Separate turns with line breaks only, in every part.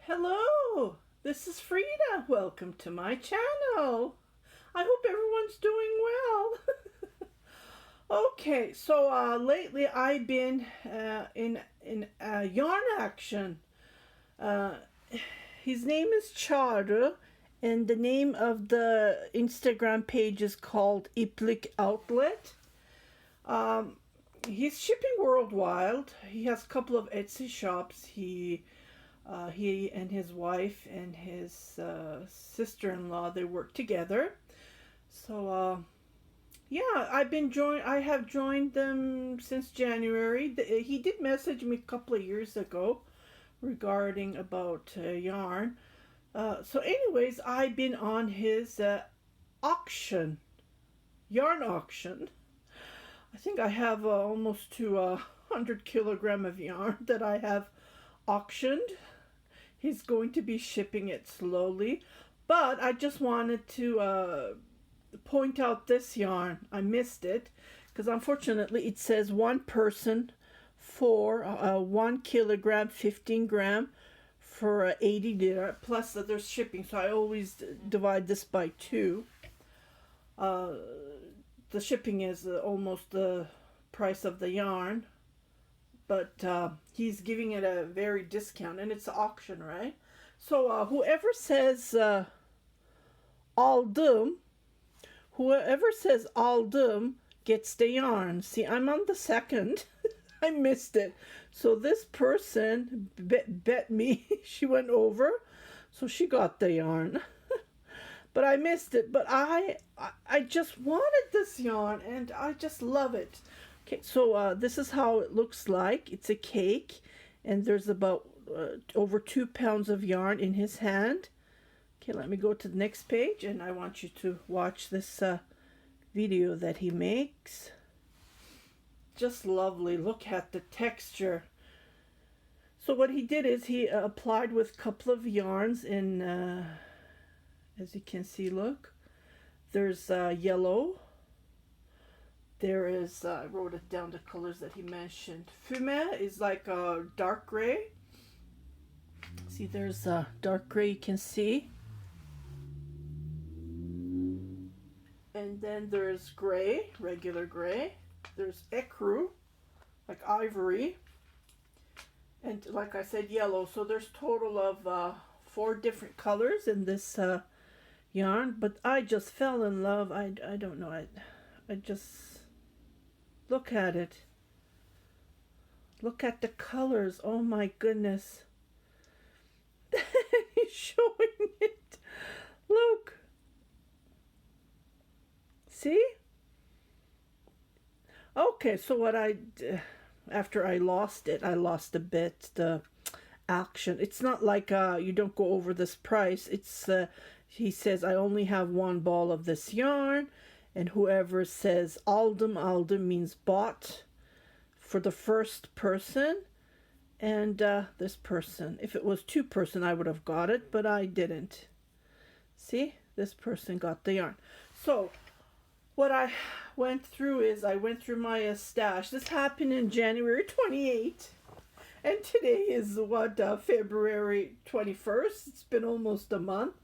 Hello, this is Frida. Welcome to my channel. I hope everyone's doing well. Okay, so lately I've been in yarn action. Uh, his name is Charu, and the name of the Instagram page is called Iplik Outlet. He's shipping worldwide. He has a couple of Etsy shops. He and his wife and his sister-in-law, they work together. So yeah, I have joined them since January. He did message me a couple of years ago regarding about yarn. So anyways, I've been on his auction, yarn auction. I think I have almost to 100 kilogram of yarn that I have auctioned. He's going to be shipping it slowly, but I just wanted to point out this yarn. I missed it because unfortunately it says one person for 1 kilogram 15 gram for 80 lira plus that there's shipping, so I always divide this by 2. The shipping is almost the price of the yarn, but he's giving it a very discount, and it's an auction, right? So whoever says aldım, gets the yarn. See, I'm on the second. I missed it. So this person bet me. She went over, so she got the yarn. But I missed it. But I just wanted this yarn, and I just love it. Okay, so this is how it looks like. It's a cake, and there's about over 2 pounds of yarn in his hand. Okay, let me go to the next page, and I want you to watch this video that he makes. Just lovely. Look at the texture. So what he did is he applied with a couple of yarns in, as you can see, look. There's yellow. There is, I wrote it down, the colors that he mentioned. Fume is like a dark gray. See, there's a dark gray you can see. And then there's gray, regular gray. There's ecru, like ivory. And like I said, yellow. So there's total of 4 different colors in this yarn. But I just fell in love. I don't know. I just... Look at it. Look at the colors. Oh my goodness. He's showing it. Look. See? Okay, so what after I lost it, I lost a bit the action. It's not like you don't go over this price. It's he says I only have 1 ball of this yarn. And whoever says aldım means bought for the first person. And this person. If it was 2 person, I would have got it, but I didn't. See? This person got the yarn. So what I went through is I went through my stash. This happened in January 28th. And today is what, February 21st. It's been almost a month.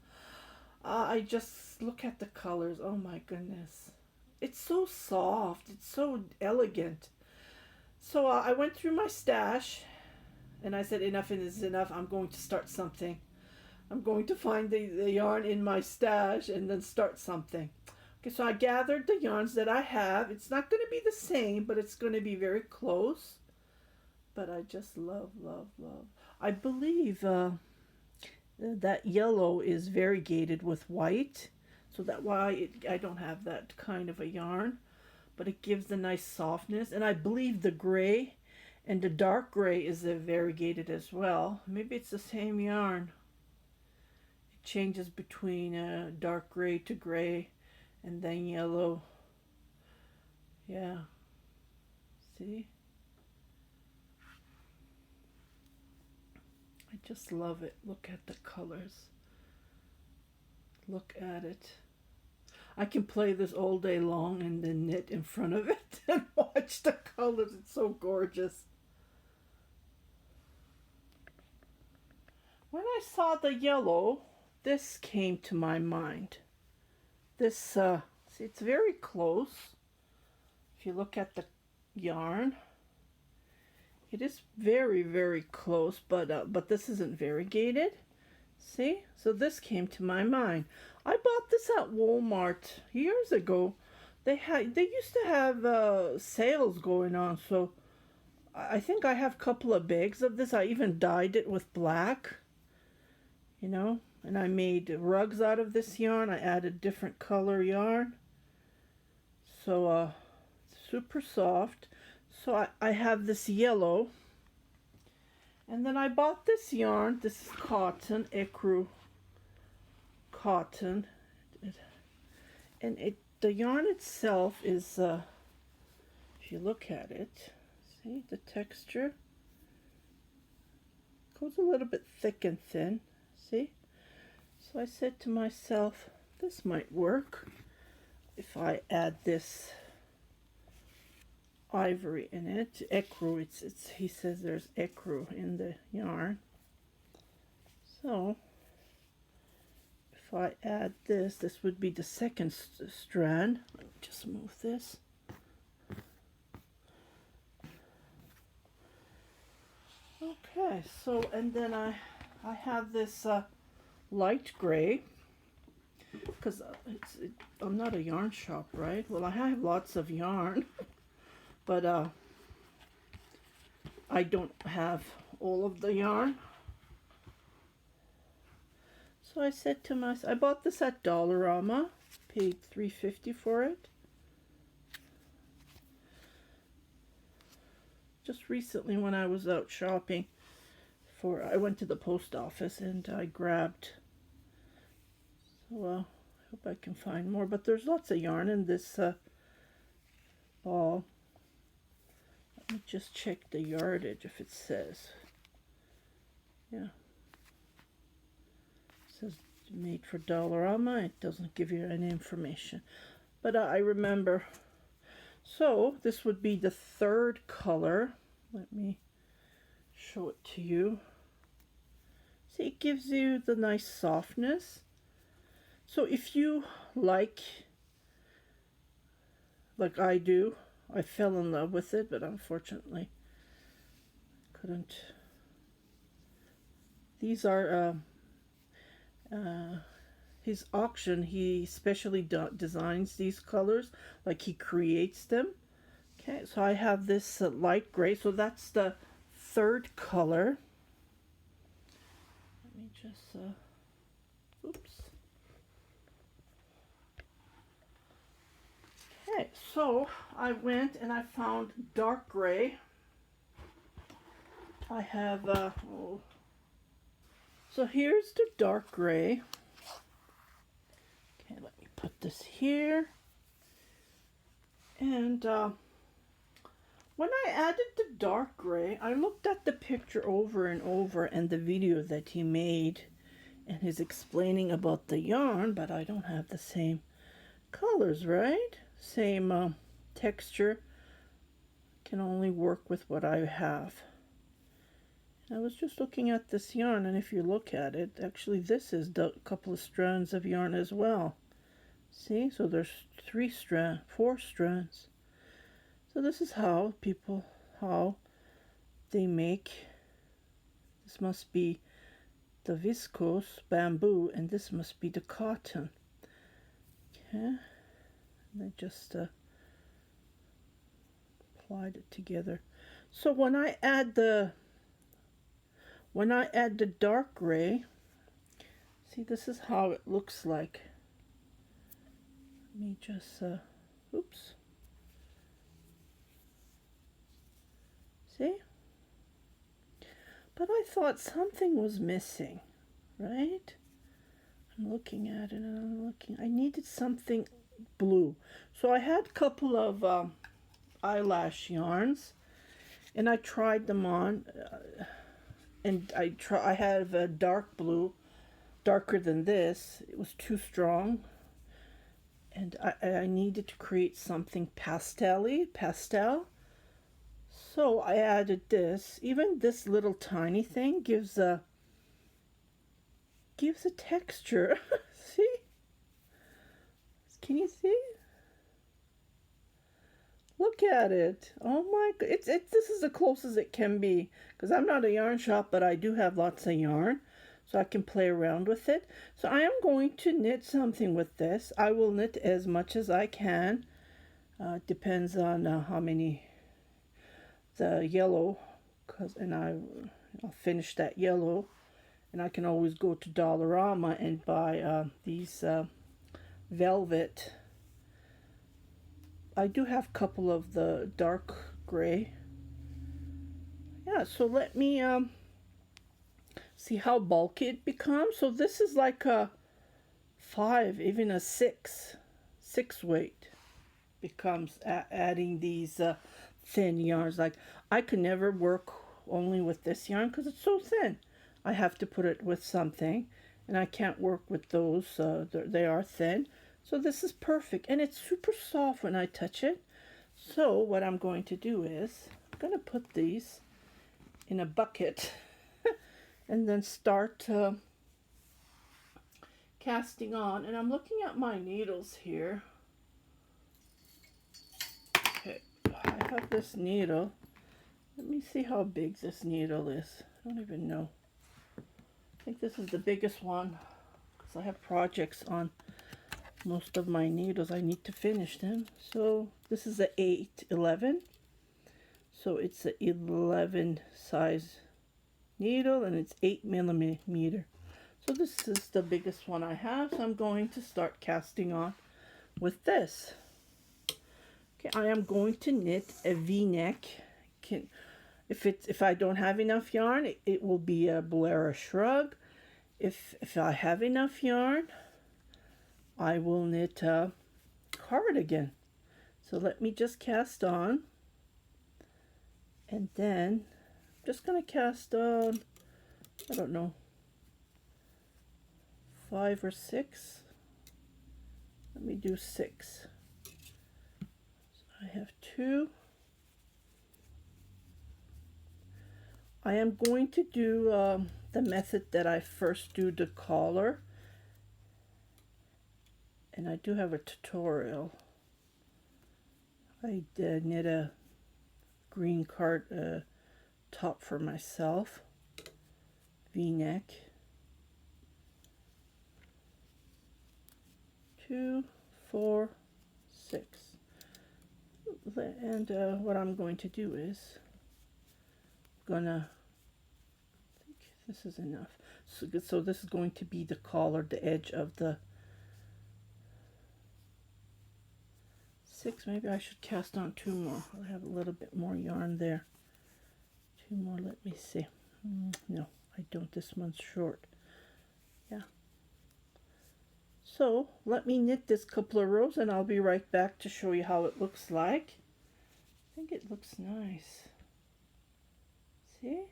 I just look at the colors. Oh my goodness. It's so soft. It's so elegant. So I went through my stash and I said enough is enough. I'm going to start something. I'm going to find the yarn in my stash and then start something. Okay, so I gathered the yarns that I have. It's not going to be the same, but it's going to be very close. But I just love, love, love. I believe that yellow is variegated with white, so that's why I don't have that kind of a yarn, but it gives a nice softness. And I believe the gray and the dark gray is variegated as well. Maybe it's the same yarn. It changes between dark gray to gray and then yellow. Yeah, see, I just love it. Look at the colors. Look at it. I can play this all day long and then knit in front of it and watch the colors. It's so gorgeous. When I saw the yellow, this came to my mind. This, see, it's very close. If you look at the yarn, it is very, very close, but this isn't variegated. See? So this came to my mind. I bought this at Walmart years ago. They used to have sales going on, so I think I have a couple of bags of this. I even dyed it with black, you know, and I made rugs out of this yarn. I added different color yarn. So super soft. So I have this yellow, and then I bought this yarn. This is cotton, ecru cotton, and the yarn itself is, if you look at it, see the texture goes a little bit thick and thin. See? So I said to myself, this might work if I add this ivory in it. Ecru, it's he says there's ecru in the yarn. So if I add this, this would be the second strand. Let me just move this. Okay, so and then I have this light gray, because I'm not a yarn shop, right? Well, I have lots of yarn, but I don't have all of the yarn. So I said to myself, I bought this at Dollarama, paid $3.50 for it. Just recently when I was out shopping, I went to the post office and I grabbed, so I hope I can find more, but there's lots of yarn in this ball. Let me just check the yardage if it says. Yeah. It says made for Dollarama. It doesn't give you any information. But I remember. So this would be the third color. Let me show it to you. See, it gives you the nice softness. So if you like I do, I fell in love with it, but unfortunately couldn't. These are his auction. He specially designs these colors, like he creates them. Okay, so I have this light gray, so that's the third color. Let me just oops. Okay, so I went and I found dark gray. I have so here's the dark gray. Okay, let me put this here. And when I added the dark gray, I looked at the picture over and over and the video that he made and he's explaining about the yarn, but I don't have the same colors, right? Same texture. Can only work with what I have. I was just looking at this yarn, and if you look at it, actually this is a couple of strands of yarn as well. See? So there's 4 strands. So this is how they make. This must be the viscose bamboo, and this must be the cotton. Okay. And I just applied it together. So when I add the dark gray, see, this is how it looks like. Let me just oops. See? But I thought something was missing, right? I'm looking at it and I'm looking. I needed something blue. So I had a couple of eyelash yarns and I tried them on and I have a dark blue, darker than this. It was too strong and I needed to create something pastel. So I added this. Even this little tiny thing gives a gives a texture. See? Can you see? Look at it. Oh my god. This is the closest it can be. Because I'm not a yarn shop, but I do have lots of yarn. So I can play around with it. So I am going to knit something with this. I will knit as much as I can. Depends on how many, the yellow, and I'll finish that yellow. And I can always go to Dollarama and buy these velvet. I do have a couple of the dark gray. Yeah, so let me see how bulky it becomes. So this is like a 5, even a 6 weight becomes adding these thin yarns. Like I could never work only with this yarn because it's so thin. I have to put it with something, and I can't work with those. They are thin. So this is perfect, and it's super soft when I touch it. So what I'm going to do is I'm going to put these in a bucket and then start casting on. And I'm looking at my needles here. Okay, I have this needle. Let me see how big this needle is. I don't even know. I think this is the biggest one because I have projects on most of my needles. I need to finish them. So this is a 8-11. So it's a 11 size needle and it's 8 millimeter. So this is the biggest one I have. So I'm going to start casting on with this. Okay, I am going to knit a V-neck. If I don't have enough yarn, it will be a Bolero shrug. If I have enough yarn, I will knit a cardigan. So let me just cast on, and then I'm just going to cast on, I don't know, 5 or 6. Let me do 6. So I have 2. I am going to do the method that I first do the collar, and I do have a tutorial. I knit a green top for myself, V-neck, 2, 4, 6, and what I'm going to do is I think this is enough. So this is going to be the collar, the edge of the 6. Maybe I should cast on 2 more. I have a little bit more yarn there. 2 more, let me see. No, I don't. This one's short. Yeah. So let me knit this couple of rows and I'll be right back to show you how it looks like. I think it looks nice. See?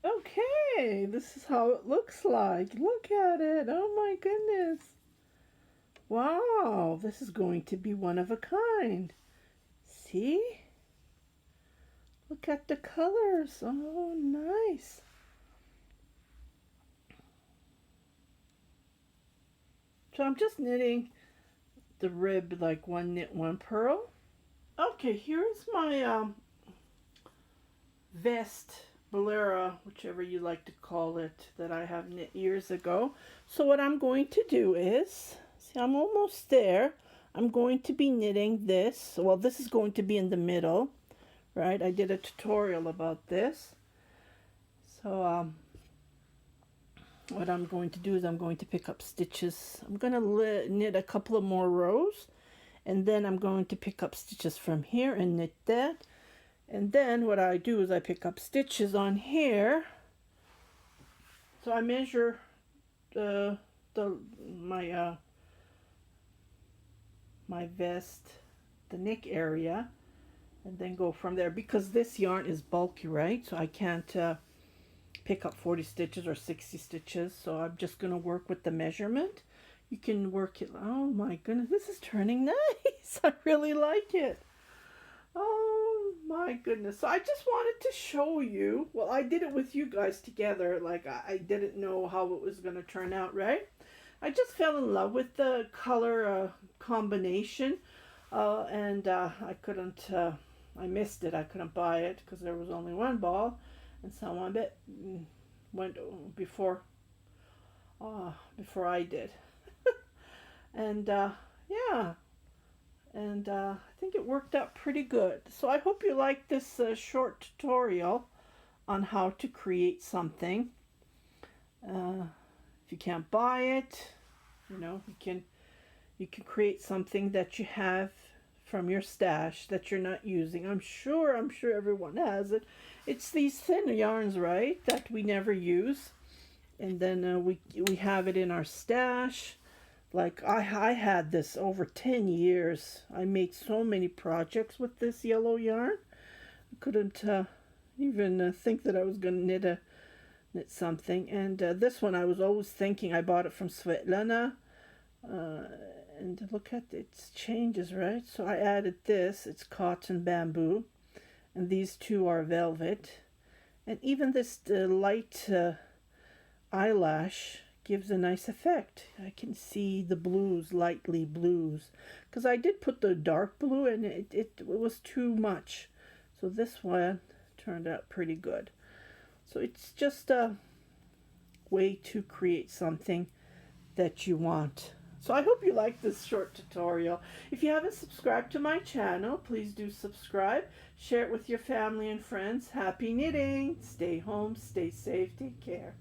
Okay, this is how it looks like. Look at it. Oh my goodness. Wow, this is going to be one of a kind. See? Look at the colors. Oh, nice. So I'm just knitting the rib, like 1 knit, 1 purl. Okay, here's my vest, Bolero, whichever you like to call it, that I have knit years ago. So what I'm going to do is, see, I'm almost there. I'm going to be knitting this. Well, this is going to be in the middle, right? I did a tutorial about this. So what I'm going to do is I'm going to pick up stitches. I'm going to knit a couple of more rows, and then I'm going to pick up stitches from here and knit that. And then what I do is I pick up stitches on here. So I measure my vest, the neck area, and then go from there, because this yarn is bulky, right? So I can't pick up 40 stitches or 60 stitches. So I'm just going to work with the measurement. You can work it. Oh my goodness, this is turning nice. I really like it. Oh My goodness. So I just wanted to show you. Well, I did it with you guys together. Like, I didn't know how it was going to turn out, right? I just fell in love with the color combination. And I couldn't, I missed it. I couldn't buy it because there was only one ball. And someone went before I did. And yeah. And I think it worked out pretty good. So I hope you like this short tutorial on how to create something. If you can't buy it, you can create something that you have from your stash that you're not using. I'm sure everyone has it. It's these thin yarns, right, that we never use, and then we have it in our stash. Like I had this over 10 years. I made so many projects with this yellow yarn. I couldn't even think that I was going to knit something. And this one I was always thinking. I bought it from Svetlana. And look at its changes, right? So I added this. It's cotton bamboo. And these two are velvet. And even this light eyelash gives a nice effect. I can see the blues, lightly blues, because I did put the dark blue and it was too much. So this one turned out pretty good. So it's just a way to create something that you want. So I hope you like this short tutorial. If you haven't subscribed to my channel, please do subscribe. Share it with your family and friends. Happy knitting. Stay home, stay safe, take care.